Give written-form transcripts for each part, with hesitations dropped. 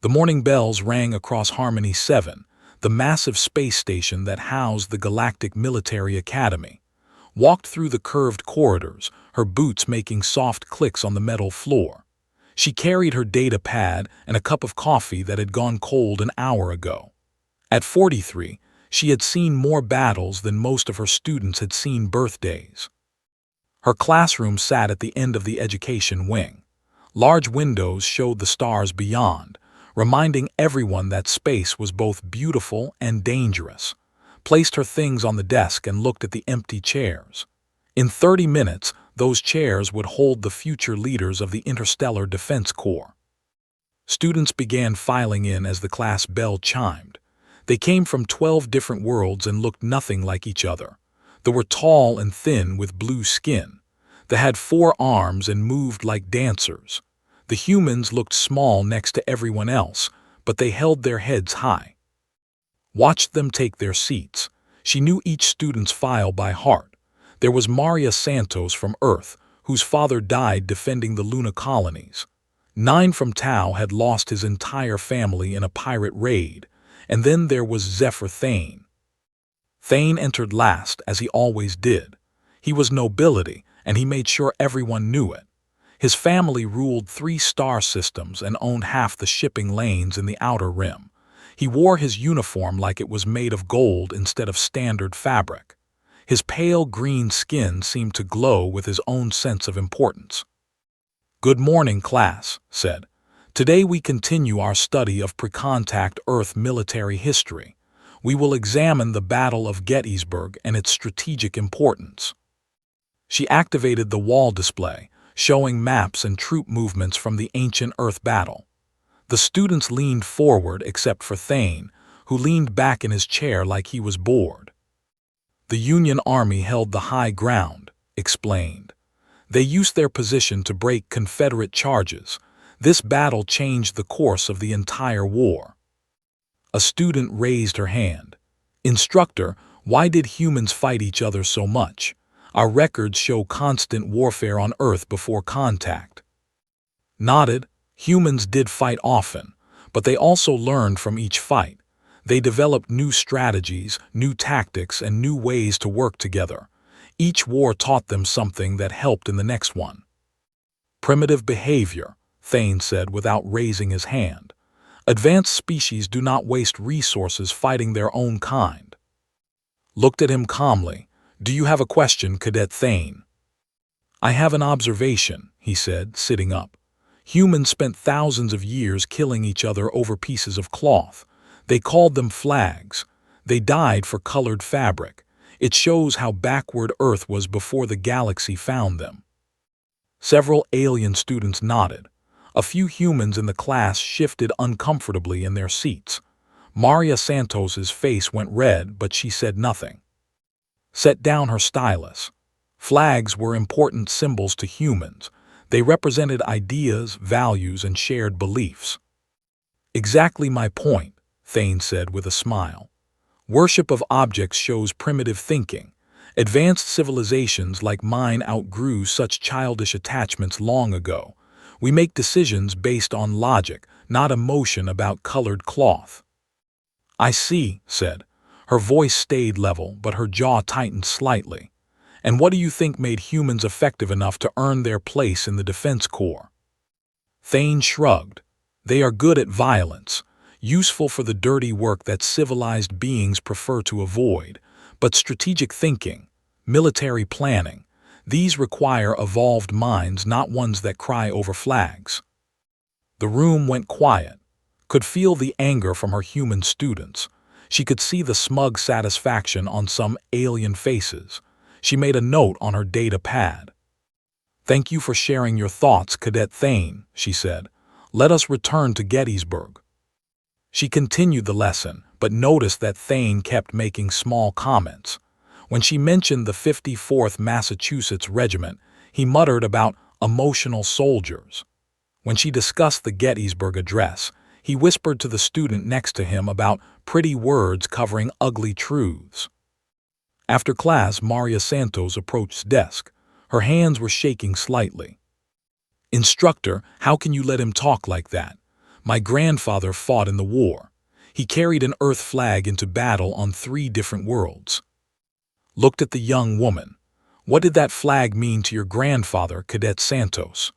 The morning bells rang across Harmony 7, the massive space station that housed the Galactic Military Academy. Walked through the curved corridors, her boots making soft clicks on the metal floor. She carried her data pad and a cup of coffee that had gone cold an hour ago. At 43, she had seen more battles than most of her students had seen birthdays. Her classroom sat at the end of the education wing. Large windows showed the stars beyond, reminding everyone that space was both beautiful and dangerous. Placed her things on the desk and looked at the empty chairs. In 30 minutes, those chairs would hold the future leaders of the Interstellar Defense Corps. Students began filing in as the class bell chimed. They came from 12 different worlds and looked nothing like each other. They were tall and thin with blue skin. They had 4 arms and moved like dancers. The humans looked small next to everyone else, but they held their heads high. Watched them take their seats. She knew each student's file by heart. There was Maria Santos from Earth, whose father died defending the Luna colonies. 9 from Tau had lost his entire family in a pirate raid. And then there was Zephyr Thane. Thane entered last, as he always did. He was nobility, and he made sure everyone knew it. His family ruled 3 star systems and owned half the shipping lanes in the Outer Rim. He wore his uniform like it was made of gold instead of standard fabric. His pale green skin seemed to glow with his own sense of importance. "Good morning, class," said. "Today we continue our study of pre-contact Earth military history. We will examine the Battle of Gettysburg and its strategic importance." She activated the wall display, showing maps and troop movements from the ancient Earth battle. The students leaned forward except for Thane, who leaned back in his chair like he was bored. "The Union Army held the high ground," explained. "They used their position to break Confederate charges. This battle changed the course of the entire war." A student raised her hand. "Instructor, why did humans fight each other so much? Our records show constant warfare on Earth before contact." Nodded. Humans did fight often, but they also learned from each fight. They developed new strategies, new tactics, and new ways to work together. Each war taught them something that helped in the next one. "Primitive behavior," Thane said without raising his hand. "Advanced species do not waste resources fighting their own kind." Looked at him calmly. "Do you have a question, Cadet Thane?" "I have an observation," he said, sitting up. "Humans spent thousands of years killing each other over pieces of cloth. They called them flags. They died for colored fabric. It shows how backward Earth was before the galaxy found them." Several alien students nodded. A few humans in the class shifted uncomfortably in their seats. Maria Santos's face went red, but she said nothing. Set down her stylus. Flags were important symbols to humans. They represented ideas, values, and shared beliefs. "Exactly my point," Thane said with a smile. "Worship of objects shows primitive thinking. Advanced civilizations like mine outgrew such childish attachments long ago. We make decisions based on logic, not emotion about colored cloth." "I see," said. Her voice stayed level, but her jaw tightened slightly. "And what do you think made humans effective enough to earn their place in the Defense Corps?" Thane shrugged. "They are good at violence, useful for the dirty work that civilized beings prefer to avoid, but strategic thinking, military planning, these require evolved minds, not ones that cry over flags." The room went quiet. Could feel the anger from her human students. She could see the smug satisfaction on some alien faces. She made a note on her data pad. "Thank you for sharing your thoughts, Cadet Thane," she said. "Let us return to Gettysburg." She continued the lesson, but noticed that Thane kept making small comments. When she mentioned the 54th Massachusetts Regiment, he muttered about emotional soldiers. When she discussed the Gettysburg Address, he whispered to the student next to him about pretty words covering ugly truths. After class, Maria Santos approached desk. Her hands were shaking slightly. "Instructor, how can you let him talk like that? My grandfather fought in the war. He carried an Earth flag into battle on 3 different worlds. Looked at the young woman. What did that flag mean to your grandfather, Cadet Santos?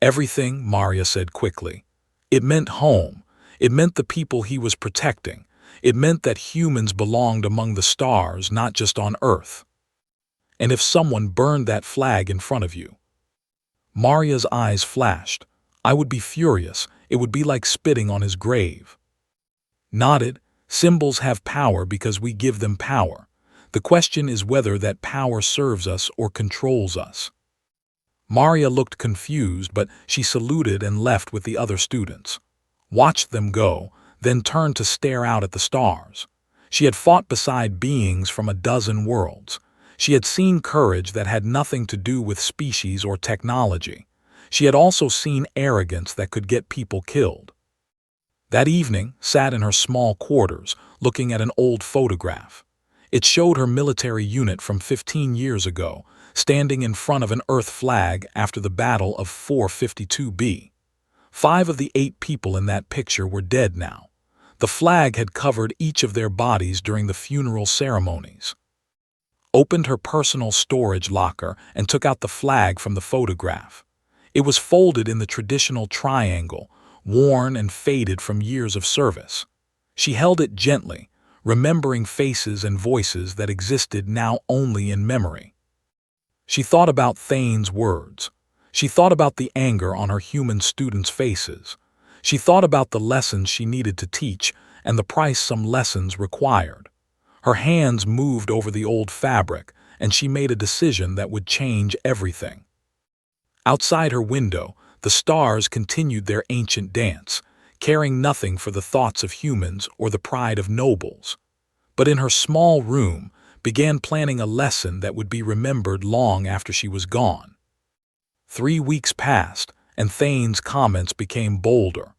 Everything, Maria said quickly. It meant home. It meant the people he was protecting. It meant that humans belonged among the stars, not just on Earth. And if someone burned that flag in front of you? Maria's eyes flashed. I would be furious. It would be like spitting on his grave. Nodded. Symbols have power because we give them power. The question is whether that power serves us or controls us. Maria looked confused, but she saluted and left with the other students. Watched them go, then turned to stare out at the stars. She had fought beside beings from a dozen worlds. She had seen courage that had nothing to do with species or technology. She had also seen arrogance that could get people killed. That evening, sat in her small quarters, looking at an old photograph. It showed her military unit from 15 years ago, standing in front of an Earth flag after the Battle of 452B. 5 of the 8 people in that picture were dead now. The flag had covered each of their bodies during the funeral ceremonies. Opened her personal storage locker and took out the flag from the photograph. It was folded in the traditional triangle, worn and faded from years of service. She held it gently, remembering faces and voices that existed now only in memory. She thought about Thane's words. She thought about the anger on her human students' faces. She thought about the lessons she needed to teach and the price some lessons required. Her hands moved over the old fabric, and she made a decision that would change everything. Outside her window, the stars continued their ancient dance, caring nothing for the thoughts of humans or the pride of nobles. But in her small room, began planning a lesson that would be remembered long after she was gone. 3 weeks passed, and Thane's comments became bolder.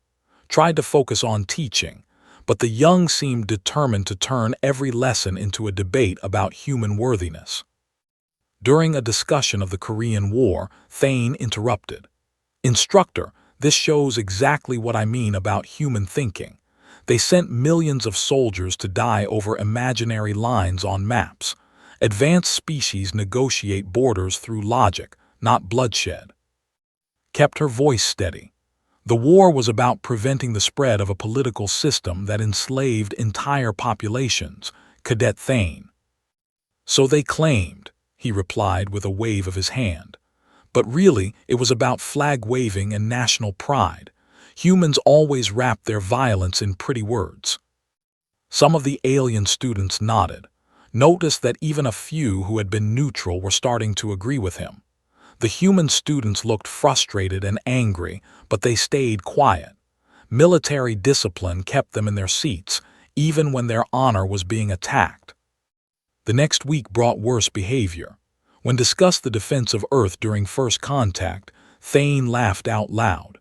Tried to focus on teaching, but the young seemed determined to turn every lesson into a debate about human worthiness. During a discussion of the Korean War, Thane interrupted. Instructor, this shows exactly what I mean about human thinking. They sent millions of soldiers to die over imaginary lines on maps. Advanced species negotiate borders through logic, not bloodshed. Kept her voice steady. The war was about preventing the spread of a political system that enslaved entire populations, Cadet Thane. So they claimed, he replied with a wave of his hand. But really, it was about flag-waving and national pride. Humans always wrap their violence in pretty words. Some of the alien students nodded, noticed that even a few who had been neutral were starting to agree with him. The human students looked frustrated and angry, but they stayed quiet. Military discipline kept them in their seats, even when their honor was being attacked. The next week brought worse behavior. When discussed the defense of Earth during first contact, Thane laughed out loud.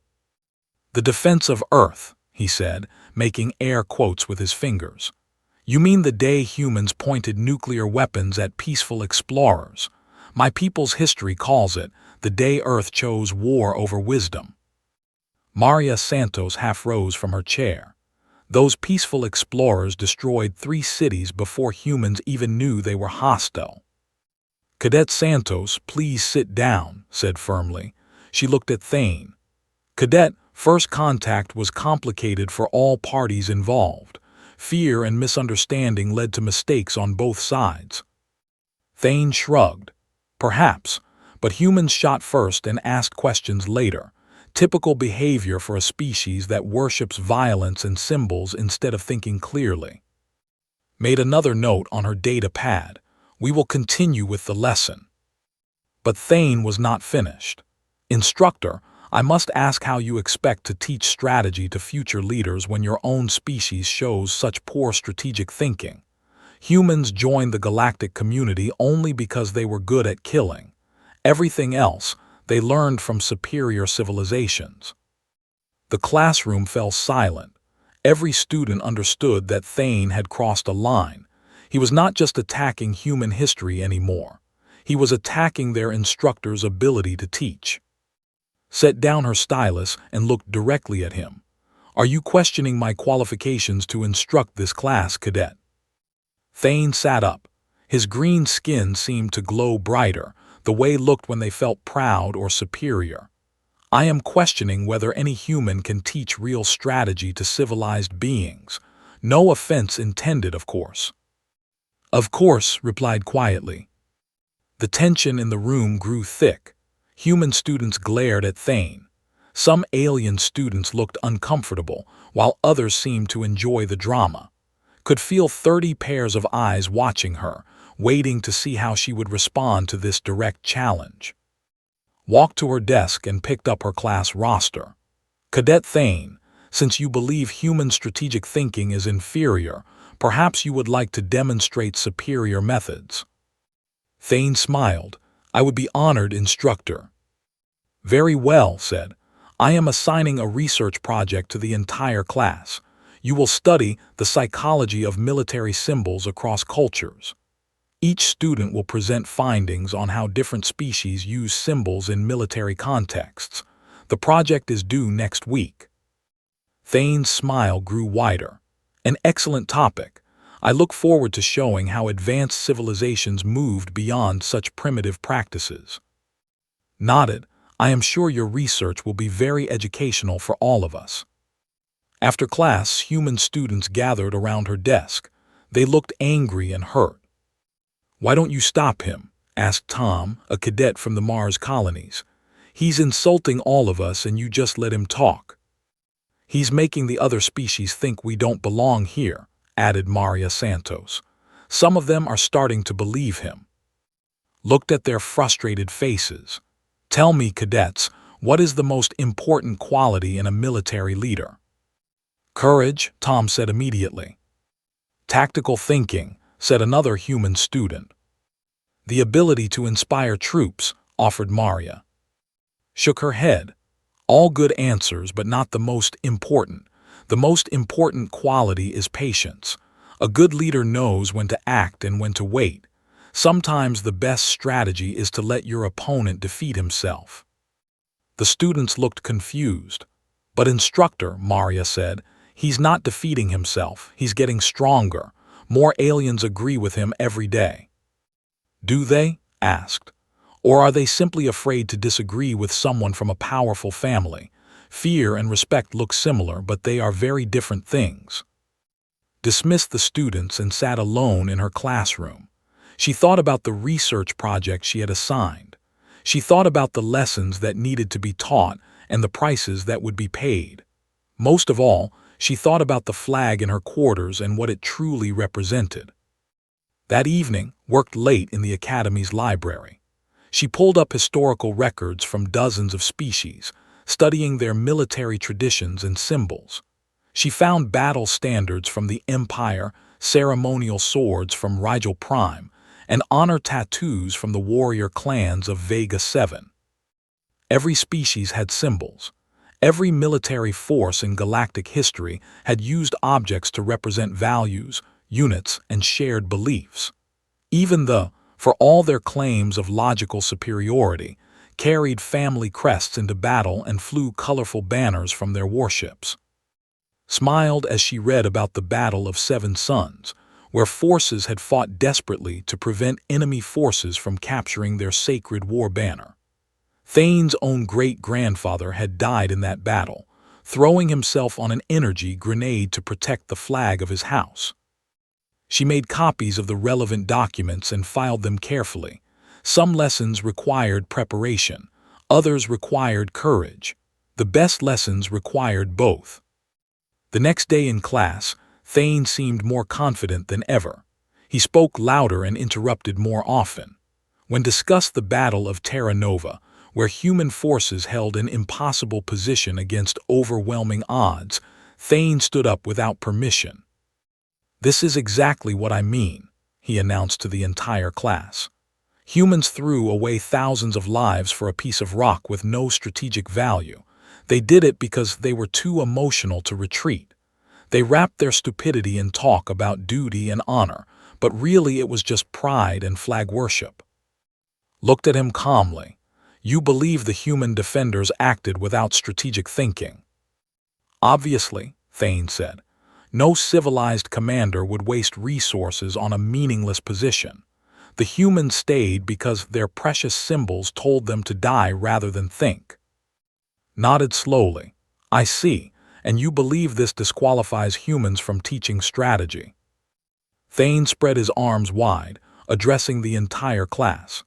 The defense of Earth, he said, making air quotes with his fingers. You mean the day humans pointed nuclear weapons at peaceful explorers? My people's history calls it the day Earth chose war over wisdom. Maria Santos half rose from her chair. Those peaceful explorers destroyed 3 cities before humans even knew they were hostile. Cadet Santos, please sit down, said firmly. She looked at Thane. Cadet, first contact was complicated for all parties involved. Fear and misunderstanding led to mistakes on both sides. Thane shrugged. Perhaps, but humans shot first and asked questions later. Typical behavior for a species that worships violence and symbols instead of thinking clearly. Made another note on her data pad. We will continue with the lesson. But Thane was not finished. Instructor, I must ask how you expect to teach strategy to future leaders when your own species shows such poor strategic thinking. Humans joined the galactic community only because they were good at killing. Everything else, they learned from superior civilizations. The classroom fell silent. Every student understood that Thane had crossed a line. He was not just attacking human history anymore. He was attacking their instructor's ability to teach. Set down her stylus and looked directly at him. Are you questioning my qualifications to instruct this class, cadet? Thane sat up. His green skin seemed to glow brighter, the way looked when they felt proud or superior. I am questioning whether any human can teach real strategy to civilized beings. No offense intended, of course. Of course, replied quietly. The tension in the room grew thick. Human students glared at Thane. Some alien students looked uncomfortable, while others seemed to enjoy the drama. Could feel 30 pairs of eyes watching her, waiting to see how she would respond to this direct challenge. Walked to her desk and picked up her class roster. Cadet Thane, since you believe human strategic thinking is inferior, perhaps you would like to demonstrate superior methods. Thane smiled. I would be honored, Instructor. Very well, said. I am assigning a research project to the entire class. You will study the psychology of military symbols across cultures. Each student will present findings on how different species use symbols in military contexts. The project is due next week. Thane's smile grew wider. An excellent topic. I look forward to showing how advanced civilizations moved beyond such primitive practices. Nodded. I am sure your research will be very educational for all of us. After class, human students gathered around her desk. They looked angry and hurt. Why don't you stop him? Asked Tom, a cadet from the Mars colonies. He's insulting all of us and you just let him talk. He's making the other species think we don't belong here, added Maria Santos. Some of them are starting to believe him. Looked at their frustrated faces. Tell me, cadets, what is the most important quality in a military leader? Courage, Tom said immediately. Tactical thinking, said another human student. The ability to inspire troops, offered Maria. Shook her head. All good answers, but not the most important. The most important quality is patience. A good leader knows when to act and when to wait. Sometimes the best strategy is to let your opponent defeat himself. The students looked confused. But Instructor, Maria said, he's not defeating himself, he's getting stronger. More aliens agree with him every day. Do they? Asked. Or are they simply afraid to disagree with someone from a powerful family? Fear and respect look similar, but they are very different things. Dismissed the students and sat alone in her classroom. She thought about the research project she had assigned. She thought about the lessons that needed to be taught and the prices that would be paid. Most of all, she thought about the flag in her quarters and what it truly represented. That evening, worked late in the Academy's library. She pulled up historical records from dozens of species, studying their military traditions and symbols. She found battle standards from the Empire, ceremonial swords from Rigel Prime, and honor tattoos from the warrior clans of Vega 7. Every species had symbols. Every military force in galactic history had used objects to represent values, units, and shared beliefs. Even for all their claims of logical superiority, carried family crests into battle and flew colorful banners from their warships. Smiled as she read about the Battle of Seven Suns, where forces had fought desperately to prevent enemy forces from capturing their sacred war banner. Thane's own great-grandfather had died in that battle, throwing himself on an energy grenade to protect the flag of his house. She made copies of the relevant documents and filed them carefully. Some lessons required preparation, others required courage. The best lessons required both. The next day in class, Thane seemed more confident than ever. He spoke louder and interrupted more often. When discussed the Battle of Terra Nova, where human forces held an impossible position against overwhelming odds, Thane stood up without permission. This is exactly what I mean, he announced to the entire class. Humans threw away thousands of lives for a piece of rock with no strategic value. They did it because they were too emotional to retreat. They wrapped their stupidity in talk about duty and honor, but really it was just pride and flag worship. Looked at him calmly. You believe the human defenders acted without strategic thinking. Obviously, Thane said. No civilized commander would waste resources on a meaningless position. The humans stayed because their precious symbols told them to die rather than think. Nodded slowly. I see, and you believe this disqualifies humans from teaching strategy. Thane spread his arms wide, addressing the entire class.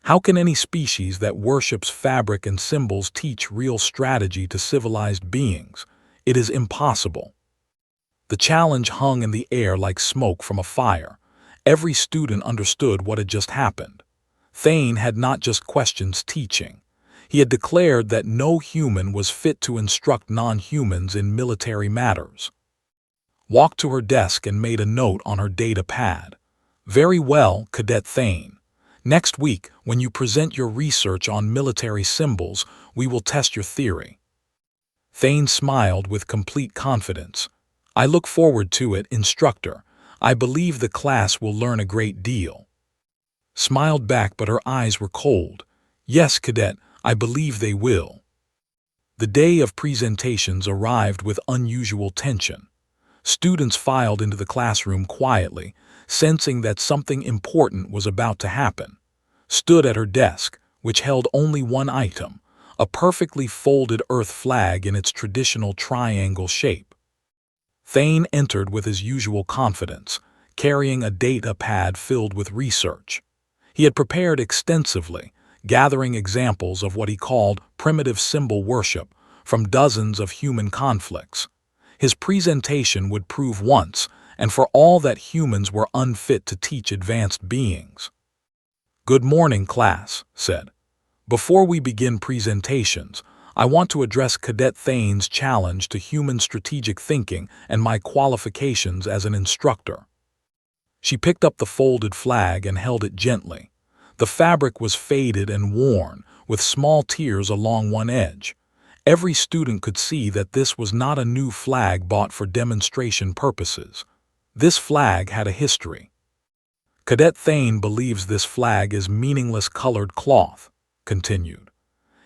How can any species that worships fabric and symbols teach real strategy to civilized beings? It is impossible. The challenge hung in the air like smoke from a fire. Every student understood what had just happened. Thane had not just questioned teaching. He had declared that no human was fit to instruct non-humans in military matters. Walked to her desk and made a note on her data pad. Very well, Cadet Thane. Next week, when you present your research on military symbols, we will test your theory. Thane smiled with complete confidence. I look forward to it, Instructor. I believe the class will learn a great deal. Smiled back, but her eyes were cold. Yes, Cadet, I believe they will. The day of presentations arrived with unusual tension. Students filed into the classroom quietly, sensing that something important was about to happen. Stood at her desk, which held only one item, a perfectly folded Earth flag in its traditional triangle shape. Thane entered with his usual confidence, carrying a data pad filled with research. He had prepared extensively, gathering examples of what he called primitive symbol worship from dozens of human conflicts. His presentation would prove once and for all that humans were unfit to teach advanced beings. Good morning, class, said. Before we begin presentations, I want to address Cadet Thane's challenge to human strategic thinking and my qualifications as an instructor. She picked up the folded flag and held it gently. The fabric was faded and worn, with small tears along one edge. Every student could see that this was not a new flag bought for demonstration purposes. This flag had a history. Cadet Thane believes this flag is meaningless colored cloth, continued.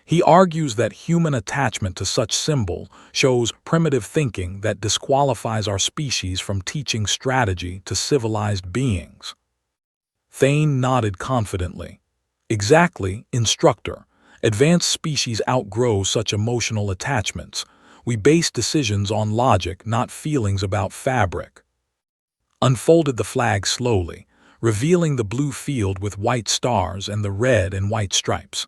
He argues that human attachment to such symbol shows primitive thinking that disqualifies our species from teaching strategy to civilized beings. Thane nodded confidently. Exactly, Instructor. Advanced species outgrow such emotional attachments. We base decisions on logic, not feelings about fabric. Unfolded the flag slowly, revealing the blue field with white stars and the red and white stripes.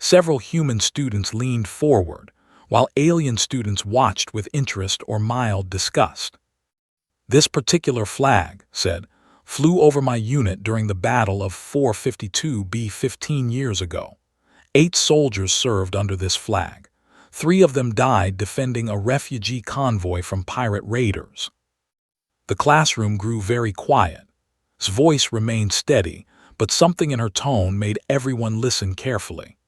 Several human students leaned forward, while alien students watched with interest or mild disgust. This particular flag, said, flew over my unit during the Battle of 452B 15 years ago. 8 soldiers served under this flag. 3 of them died defending a refugee convoy from pirate raiders. The classroom grew very quiet. His voice remained steady, but something in her tone made everyone listen carefully.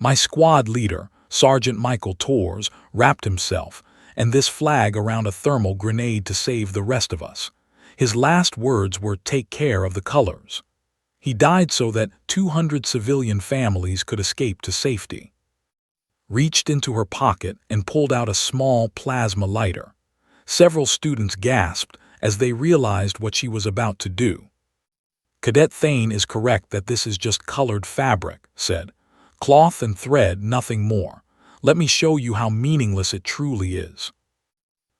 My squad leader, Sergeant Michael Torres, wrapped himself and this flag around a thermal grenade to save the rest of us. His last words were, "Take care of the colors." He died so that 200 civilian families could escape to safety. Reached into her pocket and pulled out a small plasma lighter. Several students gasped as they realized what she was about to do. Cadet Thane is correct that this is just colored fabric, said. Cloth and thread, nothing more. Let me show you how meaningless it truly is.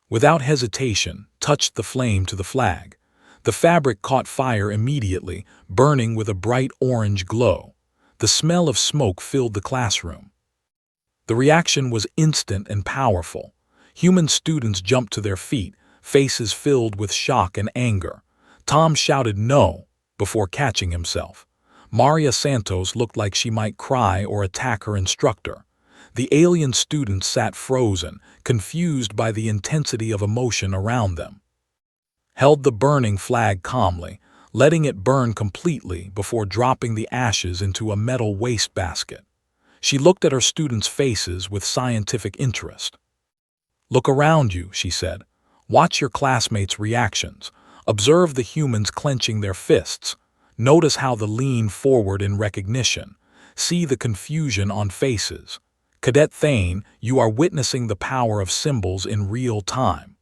Without hesitation, touched the flame to the flag. The fabric caught fire immediately, burning with a bright orange glow. The smell of smoke filled the classroom. The reaction was instant and powerful. Human students jumped to their feet, faces filled with shock and anger. Tom shouted no before catching himself. Maria Santos looked like she might cry or attack her instructor. The alien students sat frozen, confused by the intensity of emotion around them. Held the burning flag calmly, letting it burn completely before dropping the ashes into a metal wastebasket. She looked at her students' faces with scientific interest. Look around you, she said. Watch your classmates' reactions. Observe the humans clenching their fists. Notice how they lean forward in recognition. See the confusion on faces. Cadet Thane, you are witnessing the power of symbols in real time.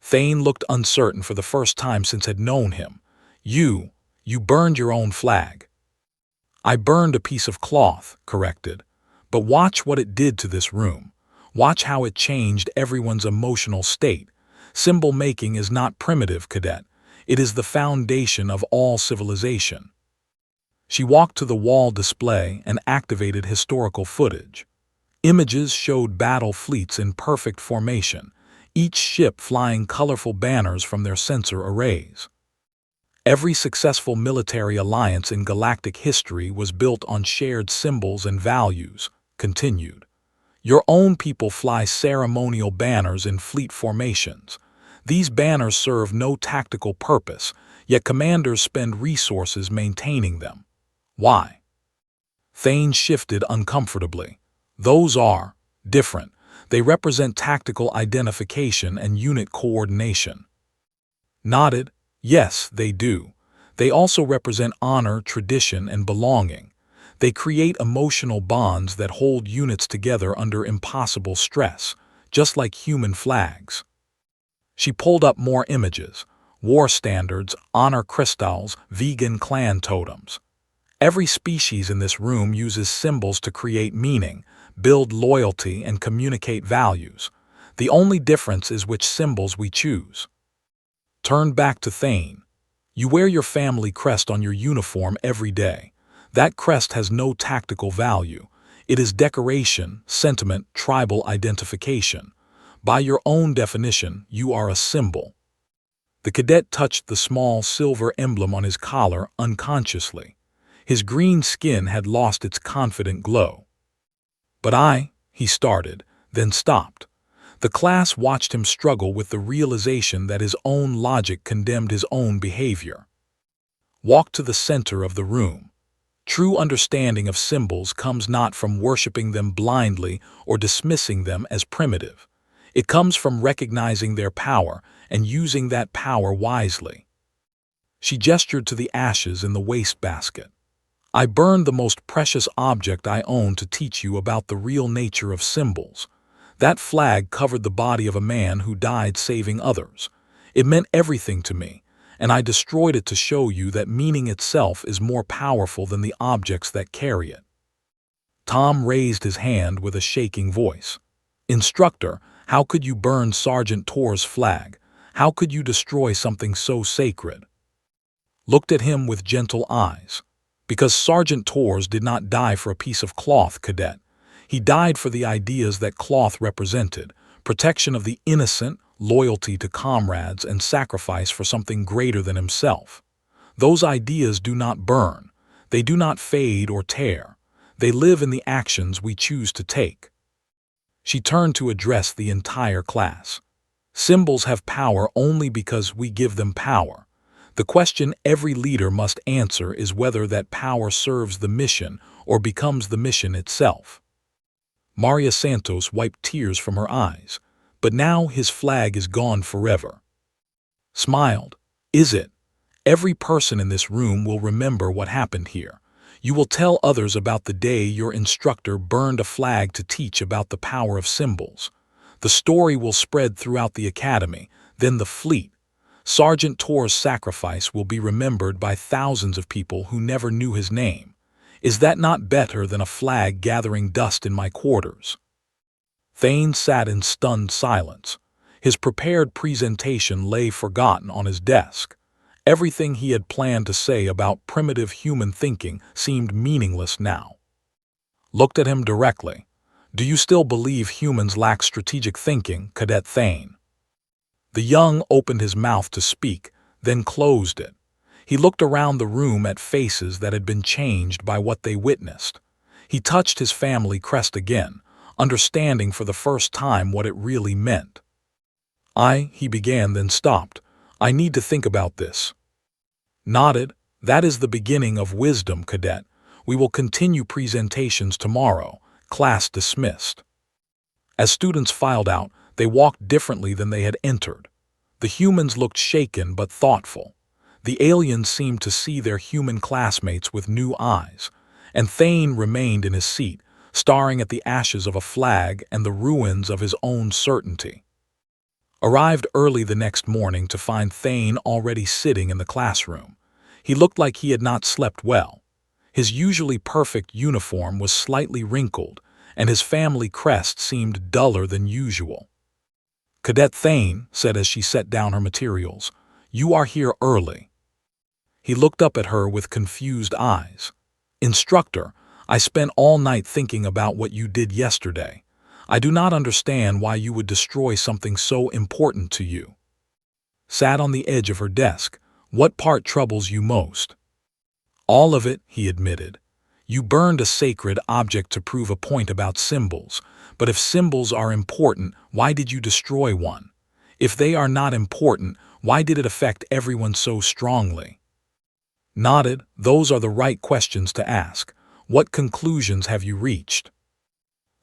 Thane looked uncertain for the first time since had known him. You burned your own flag. I burned a piece of cloth, corrected. But watch what it did to this room. Watch how it changed everyone's emotional state. Symbol making is not primitive, Cadet. It is the foundation of all civilization. She walked to the wall display and activated historical footage. Images showed battle fleets in perfect formation, each ship flying colorful banners from their sensor arrays. Every successful military alliance in galactic history was built on shared symbols and values, continued. Your own people fly ceremonial banners in fleet formations. These banners serve no tactical purpose, yet commanders spend resources maintaining them. Why? Thane shifted uncomfortably. Those are different. They represent tactical identification and unit coordination. Nodded. Yes, they do. They also represent honor, tradition, and belonging. They create emotional bonds that hold units together under impossible stress, just like human flags. She pulled up more images: war standards, honor crystals, vegan clan totems. Every species in this room uses symbols to create meaning, build loyalty, and communicate values. The only difference is which symbols we choose. Turn back to Thane. You wear your family crest on your uniform every day. That crest has no tactical value. It is decoration, sentiment, tribal identification. By your own definition, you are a symbol. The cadet touched the small silver emblem on his collar unconsciously. His green skin had lost its confident glow. But he started, then stopped. The class watched him struggle with the realization that his own logic condemned his own behavior. Walk to the center of the room. True understanding of symbols comes not from worshiping them blindly or dismissing them as primitive. It comes from recognizing their power and using that power wisely. She gestured to the ashes in the wastebasket. I burned the most precious object I own to teach you about the real nature of symbols. That flag covered the body of a man who died saving others. It meant everything to me, and I destroyed it to show you that meaning itself is more powerful than the objects that carry it. Tom raised his hand with a shaking voice. Instructor, how could you burn Sergeant Tor's flag? How could you destroy something so sacred? Looked at him with gentle eyes. Because Sergeant Tor's did not die for a piece of cloth, Cadet. He died for the ideas that cloth represented: protection of the innocent, loyalty to comrades, and sacrifice for something greater than himself. Those ideas do not burn. They do not fade or tear. They live in the actions we choose to take. She turned to address the entire class. Symbols have power only because we give them power. The question every leader must answer is whether that power serves the mission or becomes the mission itself. Maria Santos wiped tears from her eyes, but now his flag is gone forever. Smiled. Is it? Every person in this room will remember what happened here. You will tell others about the day your instructor burned a flag to teach about the power of symbols. The story will spread throughout the academy, then the fleet. Sergeant Tor's sacrifice will be remembered by thousands of people who never knew his name. Is that not better than a flag gathering dust in my quarters? Thane sat in stunned silence. His prepared presentation lay forgotten on his desk. Everything he had planned to say about primitive human thinking seemed meaningless now. Looked at him directly. Do you still believe humans lack strategic thinking, Cadet Thane? The young opened his mouth to speak, then closed it. He looked around the room at faces that had been changed by what they witnessed. He touched his family crest again, understanding for the first time what it really meant. He began, then stopped. I need to think about this. Nodded. That is the beginning of wisdom, Cadet. We will continue presentations tomorrow. Class dismissed. As students filed out, they walked differently than they had entered. The humans looked shaken but thoughtful. The aliens seemed to see their human classmates with new eyes, and Thane remained in his seat, staring at the ashes of a flag and the ruins of his own certainty. Arrived early the next morning to find Thane already sitting in the classroom. He looked like he had not slept well. His usually perfect uniform was slightly wrinkled, and his family crest seemed duller than usual. "Cadet Thane," said as she set down her materials, "you are here early." He looked up at her with confused eyes. "Instructor, I spent all night thinking about what you did yesterday. I do not understand why you would destroy something so important to you." Sat on the edge of her desk. "What part troubles you most?" "All of it," he admitted. "You burned a sacred object to prove a point about symbols. But if symbols are important, why did you destroy one? If they are not important, why did it affect everyone so strongly?" Nodded. "Those are the right questions to ask. What conclusions have you reached?"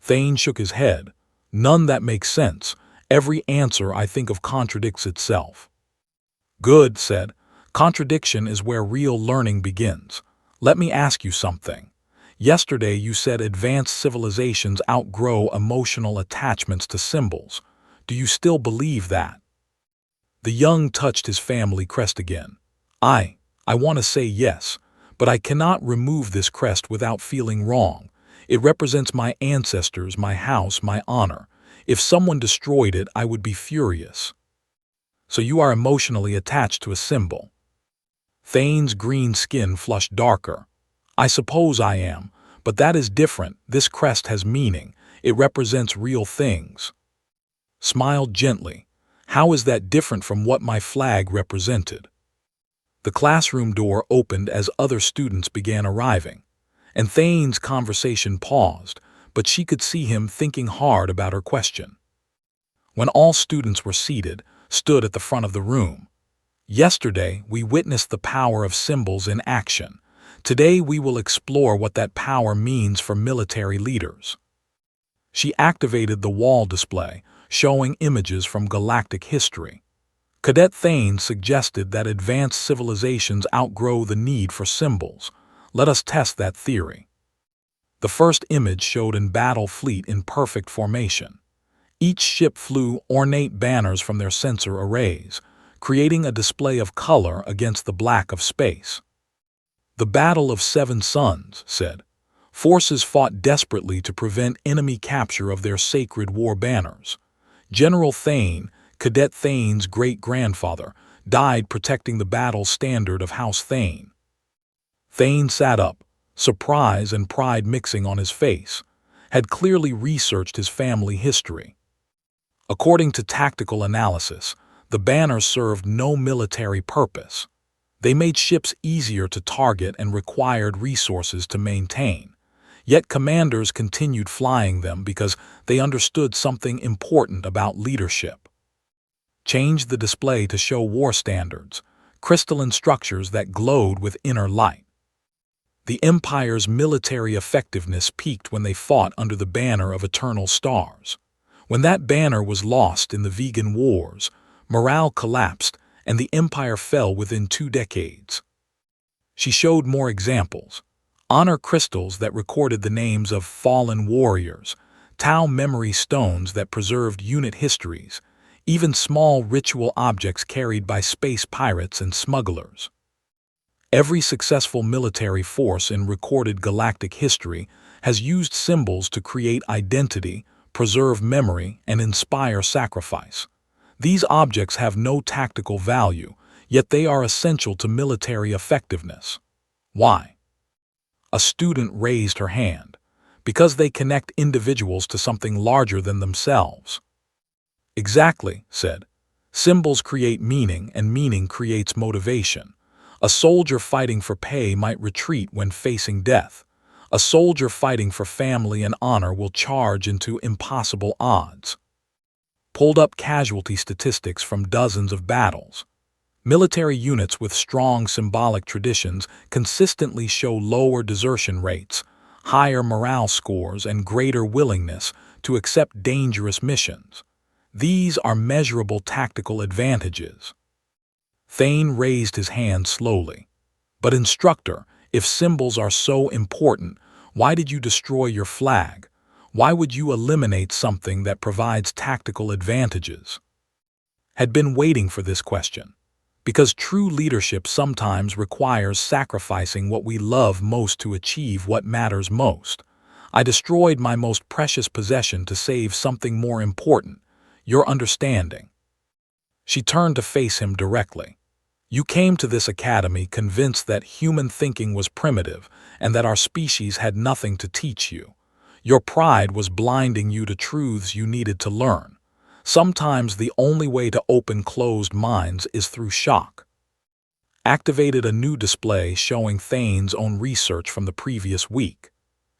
Thane shook his head. "None that makes sense. Every answer I think of contradicts itself." "Good," said. "Contradiction is where real learning begins. Let me ask you something. Yesterday you said advanced civilizations outgrow emotional attachments to symbols. Do you still believe that?" The young touched his family crest again. I want to say yes, but I cannot remove this crest without feeling wrong. It represents my ancestors, my house, my honor. If someone destroyed it, I would be furious." "So you are emotionally attached to a symbol?" Thane's green skin flushed darker. "I suppose I am, but that is different. This crest has meaning. It represents real things." Smiled gently. "How is that different from what my flag represented?" The classroom door opened as other students began arriving, and Thane's conversation paused, but she could see him thinking hard about her question. When all students were seated, stood at the front of the room. "Yesterday, we witnessed the power of symbols in action. Today, we will explore what that power means for military leaders." She activated the wall display, showing images from galactic history. Cadet Thane suggested that advanced civilizations outgrow the need for symbols. Let us test that theory. The first image showed a battle fleet in perfect formation. Each ship flew ornate banners from their sensor arrays, creating a display of color against the black of space. "The Battle of Seven Suns," said. "Forces fought desperately to prevent enemy capture of their sacred war banners. General Thane, Cadet Thane's great-grandfather, died protecting the battle standard of House Thane." Thane sat up, surprise and pride mixing on his face, had clearly researched his family history. According to tactical analysis, the banners served no military purpose. They made ships easier to target and required resources to maintain. Yet commanders continued flying them because they understood something important about leadership. Changed the display to show war standards, crystalline structures that glowed with inner light. The Empire's military effectiveness peaked when they fought under the banner of eternal stars. When that banner was lost in the vegan wars, morale collapsed and the Empire fell within 2 decades. She showed more examples. Honor crystals that recorded the names of fallen warriors, Tau memory stones that preserved unit histories, even small ritual objects carried by space pirates and smugglers. Every successful military force in recorded galactic history has used symbols to create identity, preserve memory, and inspire sacrifice. These objects have no tactical value, yet they are essential to military effectiveness. Why? A student raised her hand. Because they connect individuals to something larger than themselves. "Exactly," said. "Symbols create meaning, and meaning creates motivation. A soldier fighting for pay might retreat when facing death. A soldier fighting for family and honor will charge into impossible odds." Pulled up casualty statistics from dozens of battles. Military units with strong symbolic traditions consistently show lower desertion rates, higher morale scores, and greater willingness to accept dangerous missions. These are measurable tactical advantages. Thane raised his hand slowly. "But instructor, if symbols are so important, Why did you destroy your flag? Why would you eliminate something that provides tactical advantages? Had been waiting for this question, because true leadership sometimes requires sacrificing what we love most to achieve what matters most. I destroyed my most precious possession to save something more important, your understanding. She turned to face him directly. You came to this academy convinced that human thinking was primitive and that our species had nothing to teach you. Your pride was blinding you to truths you needed to learn. Sometimes the only way to open closed minds is through shock. Activated a new display showing Thane's own research from the previous week.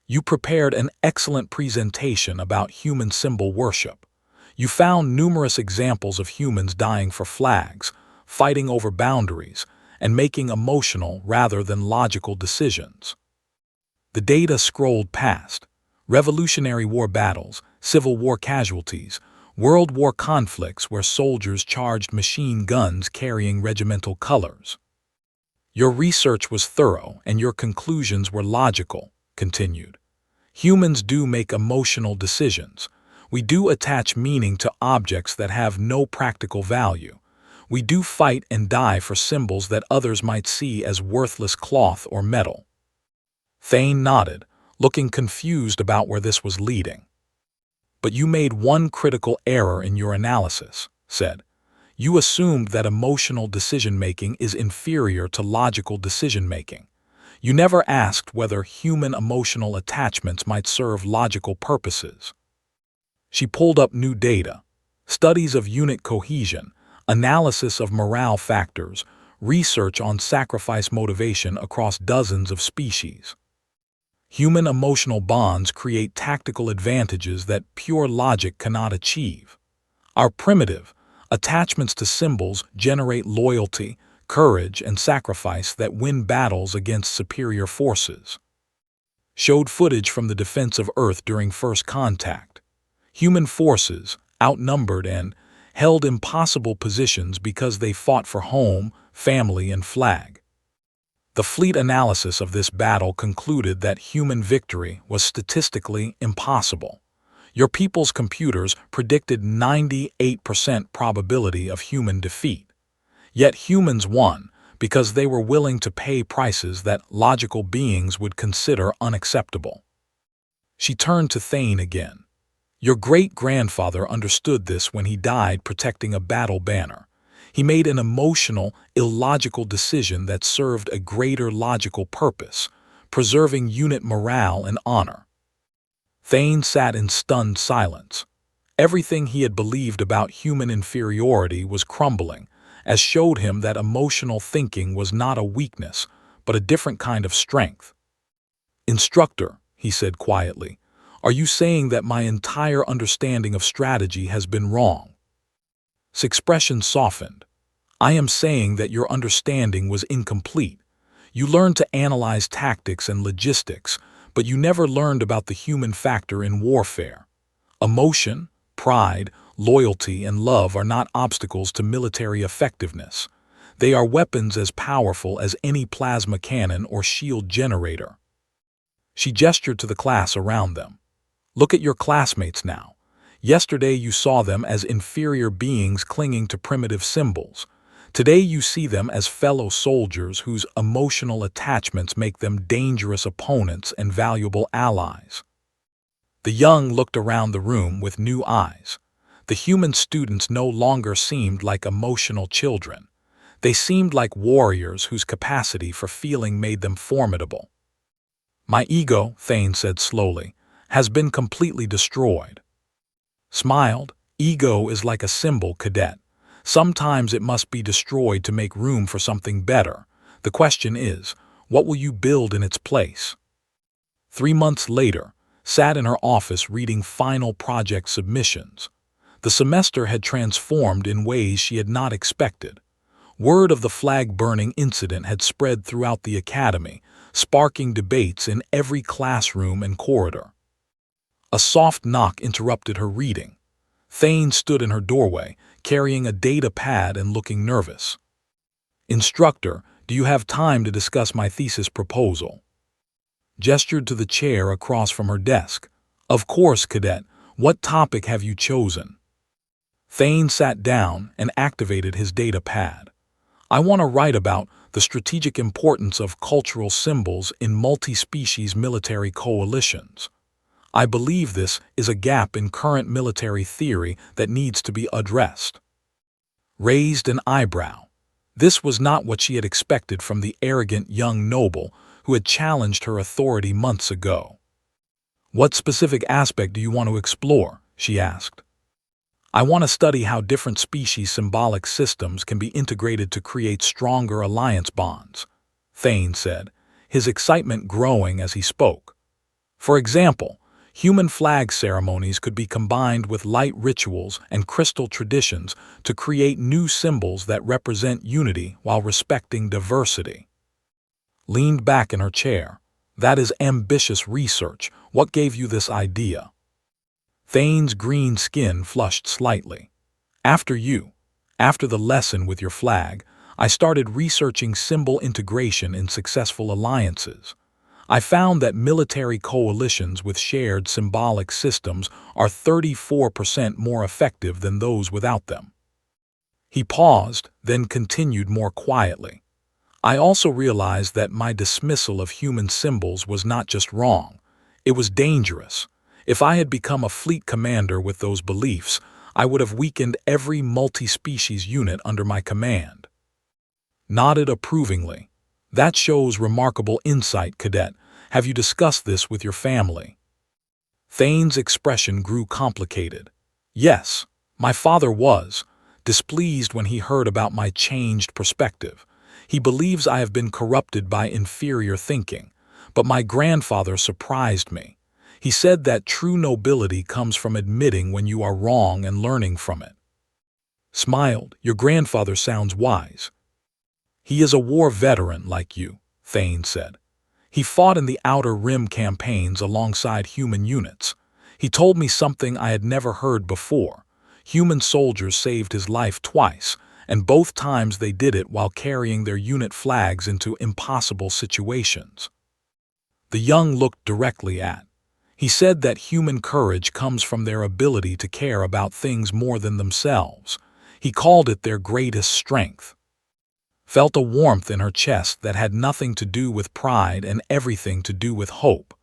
You prepared an excellent presentation about human symbol worship. You found numerous examples of humans dying for flags, fighting over boundaries, and making emotional rather than logical decisions. The data scrolled past. Revolutionary War battles, Civil War casualties, World War conflicts where soldiers charged machine guns carrying regimental colors. Your research was thorough and your conclusions were logical, continued. Humans do make emotional decisions. We do attach meaning to objects that have no practical value. We do fight and die for symbols that others might see as worthless cloth or metal. Thane nodded, looking confused about where this was leading. But you made one critical error in your analysis, said. You assumed that emotional decision-making is inferior to logical decision-making. You never asked whether human emotional attachments might serve logical purposes. She pulled up new data, studies of unit cohesion, analysis of morale factors, research on sacrifice motivation across dozens of species. Human emotional bonds create tactical advantages that pure logic cannot achieve. Our primitive attachments to symbols generate loyalty, courage, and sacrifice that win battles against superior forces. Showed footage from the defense of Earth during first contact. Human forces, outnumbered and held impossible positions because they fought for home, family, and flag. The fleet analysis of this battle concluded that human victory was statistically impossible. Your people's computers predicted 98% probability of human defeat. Yet humans won because they were willing to pay prices that logical beings would consider unacceptable. She turned to Thane again. Your great-grandfather understood this when he died protecting a battle banner. He made an emotional, illogical decision that served a greater logical purpose, preserving unit morale and honor. Thane sat in stunned silence. Everything he had believed about human inferiority was crumbling, as showed him that emotional thinking was not a weakness, but a different kind of strength. Instructor, he said quietly, are you saying that my entire understanding of strategy has been wrong? His expression softened. I am saying that your understanding was incomplete. You learned to analyze tactics and logistics, but you never learned about the human factor in warfare. Emotion, pride, loyalty, and love are not obstacles to military effectiveness. They are weapons as powerful as any plasma cannon or shield generator. She gestured to the class around them. Look at your classmates now. Yesterday you saw them as inferior beings clinging to primitive symbols. Today you see them as fellow soldiers whose emotional attachments make them dangerous opponents and valuable allies. The young looked around the room with new eyes. The human students no longer seemed like emotional children. They seemed like warriors whose capacity for feeling made them formidable. My ego, Thane said slowly, has been completely destroyed. Smiled, ego is like a symbol, cadet. Sometimes it must be destroyed to make room for something better. The question is, what will you build in its place? 3 months later, sat in her office reading final project submissions. The semester had transformed in ways she had not expected. Word of the flag-burning incident had spread throughout the academy, sparking debates in every classroom and corridor. A soft knock interrupted her reading. Thane stood in her doorway, carrying a data pad and looking nervous. Instructor, do you have time to discuss my thesis proposal? gestured to the chair across from her desk. "Of course, Cadet. What topic have you chosen?" Thane sat down and activated his data pad. "I want to write about the strategic importance of cultural symbols in multi-species military coalitions. I believe this is a gap in current military theory that needs to be addressed." Raised an eyebrow. This was not what she had expected from the arrogant young noble who had challenged her authority months ago. "What specific aspect do you want to explore?" she asked. "I want to study how different species' symbolic systems can be integrated to create stronger alliance bonds," Thane said, his excitement growing as he spoke. "For example, human flag ceremonies could be combined with light rituals and crystal traditions to create new symbols that represent unity while respecting diversity." Leaned back in her chair. "That is ambitious research. What gave you this idea?" Thane's green skin flushed slightly. After the lesson with your flag, I started researching symbol integration in successful alliances. I found that military coalitions with shared symbolic systems are 34% more effective than those without them." He paused, then continued more quietly. "I also realized that my dismissal of human symbols was not just wrong, it was dangerous. If I had become a fleet commander with those beliefs, I would have weakened every multi-species unit under my command." Nodded approvingly. "That shows remarkable insight, Cadet. Have you discussed this with your family?" Thane's expression grew complicated. "Yes, my father was displeased when he heard about my changed perspective. He believes I have been corrupted by inferior thinking, but my grandfather surprised me. He said that true nobility comes from admitting when you are wrong and learning from it." Smiled. "Your grandfather sounds wise." "He is a war veteran like you," Thane said. "He fought in the Outer Rim campaigns alongside human units. He told me something I had never heard before. Human soldiers saved his life twice, and both times they did it while carrying their unit flags into impossible situations." The young looked directly at. "He said that human courage comes from their ability to care about things more than themselves. He called it their greatest strength." Felt a warmth in her chest that had nothing to do with pride and everything to do with hope.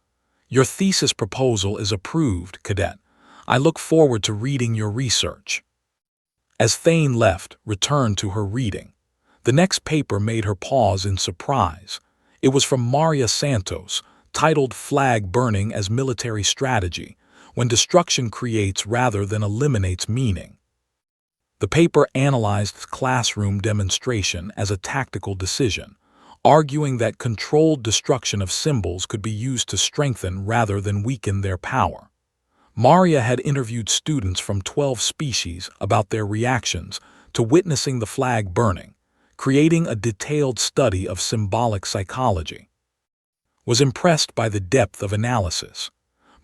"Your thesis proposal is approved, Cadet. I look forward to reading your research." As Thane left, returned to her reading. The next paper made her pause in surprise. It was from Maria Santos, titled "Flag Burning as Military Strategy, When Destruction Creates Rather Than Eliminates Meaning." The paper analyzed classroom demonstration as a tactical decision, arguing that controlled destruction of symbols could be used to strengthen rather than weaken their power. Maria had interviewed students from 12 species about their reactions to witnessing the flag burning, creating a detailed study of symbolic psychology. Was impressed by the depth of analysis.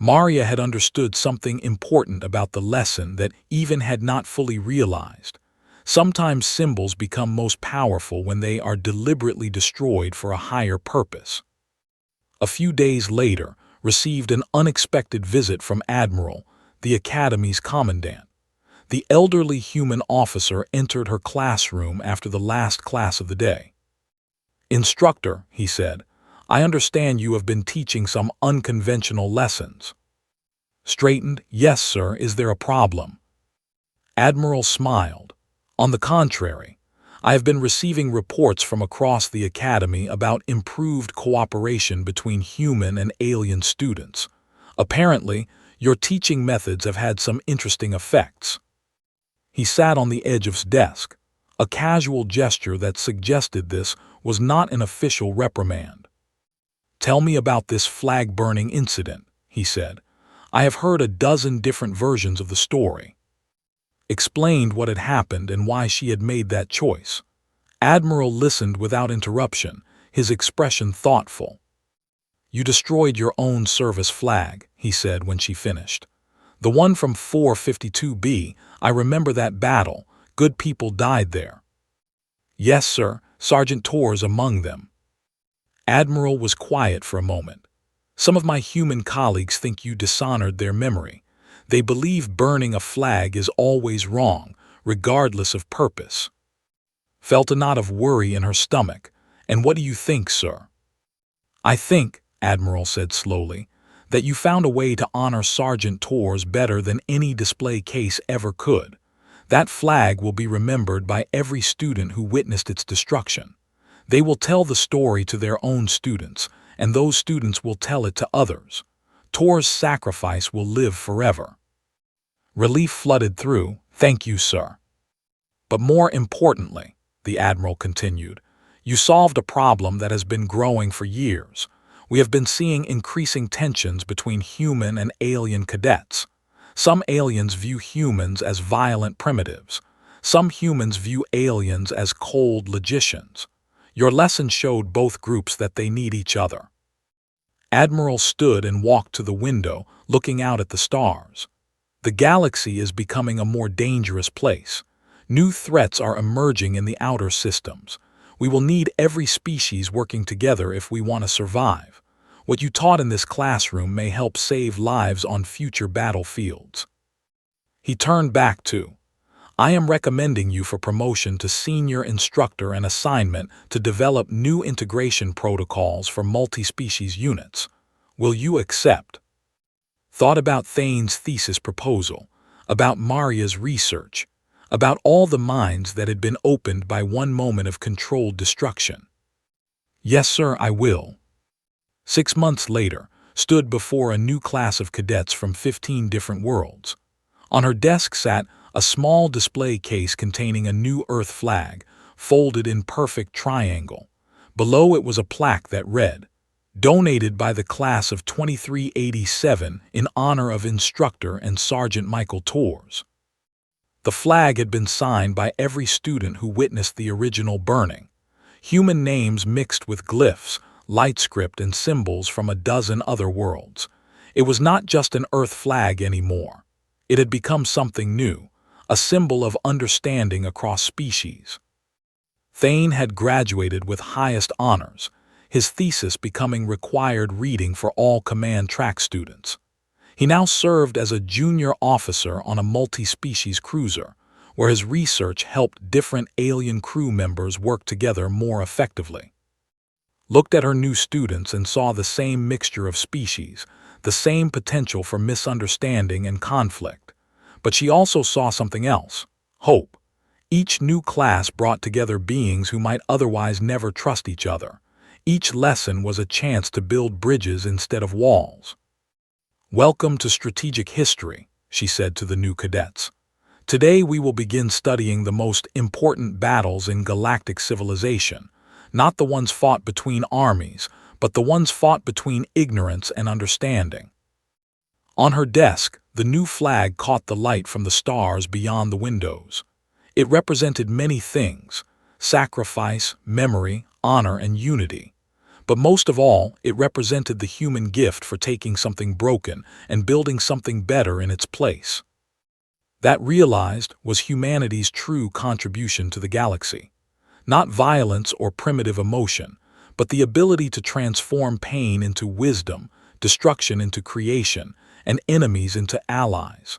Maria had understood something important about the lesson that Even had not fully realized. Sometimes symbols become most powerful when they are deliberately destroyed for a higher purpose. A few days later, received an unexpected visit from Admiral, the Academy's commandant. The elderly human officer entered her classroom after the last class of the day. "Instructor," he said, "I understand you have been teaching some unconventional lessons." Straightened. "Yes, sir. Is there a problem?" Admiral smiled. "On the contrary, I have been receiving reports from across the Academy about improved cooperation between human and alien students. Apparently, your teaching methods have had some interesting effects." He sat on the edge of his desk, a casual gesture that suggested this was not an official reprimand. "Tell me about this flag-burning incident," he said. "I have heard a dozen different versions of the story." Explained what had happened and why she had made that choice. Admiral listened without interruption, his expression thoughtful. "You destroyed your own service flag," he said when she finished. "The one from 452B, I remember that battle. Good people died there." "Yes, sir. Sergeant Torres among them." Admiral was quiet for a moment. Some of my human colleagues think you dishonored their memory. They believe burning a flag is always wrong, regardless of purpose. Felt a knot of worry in her stomach. And what do you think, sir? I think, Admiral said slowly, that you found a way to honor Sergeant Torres better than any display case ever could. That flag will be remembered by every student who witnessed its destruction. They will tell the story to their own students, and those students will tell it to others. Torres' sacrifice will live forever. Relief flooded through. Thank you, sir. But more importantly, the Admiral continued, you solved a problem that has been growing for years. We have been seeing increasing tensions between human and alien cadets. Some aliens view humans as violent primitives. Some humans view aliens as cold logicians. Your lesson showed both groups that they need each other. Admiral stood and walked to the window, looking out at the stars. The galaxy is becoming a more dangerous place. New threats are emerging in the outer systems. We will need every species working together if we want to survive. What you taught in this classroom may help save lives on future battlefields. He turned back to, I am recommending you for promotion to senior instructor and assignment to develop new integration protocols for multi-species units. Will you accept? Thought about Thane's thesis proposal, about Maria's research, about all the minds that had been opened by one moment of controlled destruction. Yes, sir, I will. 6 months later, stood before a new class of cadets from 15 different worlds. On her desk sat a small display case containing a new Earth flag, folded in perfect triangle. Below it was a plaque that read, Donated by the class of 2387 in honor of Instructor and Sergeant Michael Torres. The flag had been signed by every student who witnessed the original burning. Human names mixed with glyphs, light script, and symbols from a dozen other worlds. It was not just an Earth flag anymore. It had become something new, a symbol of understanding across species. Thane had graduated with highest honors, his thesis becoming required reading for all command track students. He now served as a junior officer on a multi-species cruiser, where his research helped different alien crew members work together more effectively. Looked at her new students and saw the same mixture of species, the same potential for misunderstanding and conflict. But she also saw something else, hope. Each new class brought together beings who might otherwise never trust each other. Each lesson was a chance to build bridges instead of walls. Welcome to Strategic History, she said to the new cadets. Today we will begin studying the most important battles in galactic civilization, not the ones fought between armies, but the ones fought between ignorance and understanding. On her desk, the new flag caught the light from the stars beyond the windows. It represented many things: sacrifice, memory, honor, and unity. But most of all, it represented the human gift for taking something broken and building something better in its place. That, realized, was humanity's true contribution to the galaxy. Not violence or primitive emotion, but the ability to transform pain into wisdom, destruction into creation, and enemies into allies.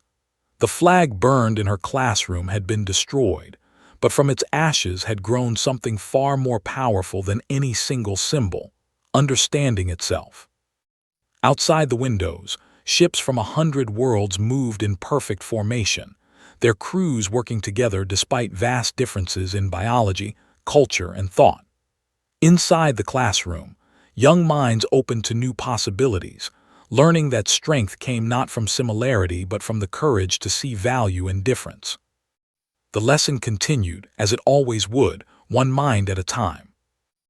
The flag burned in her classroom had been destroyed, but from its ashes had grown something far more powerful than any single symbol: understanding itself. Outside the windows, ships from 100 worlds moved in perfect formation, their crews working together despite vast differences in biology, culture, and thought. Inside the classroom, young minds opened to new possibilities, learning that strength came not from similarity but from the courage to see value in difference. The lesson continued, as it always would, one mind at a time.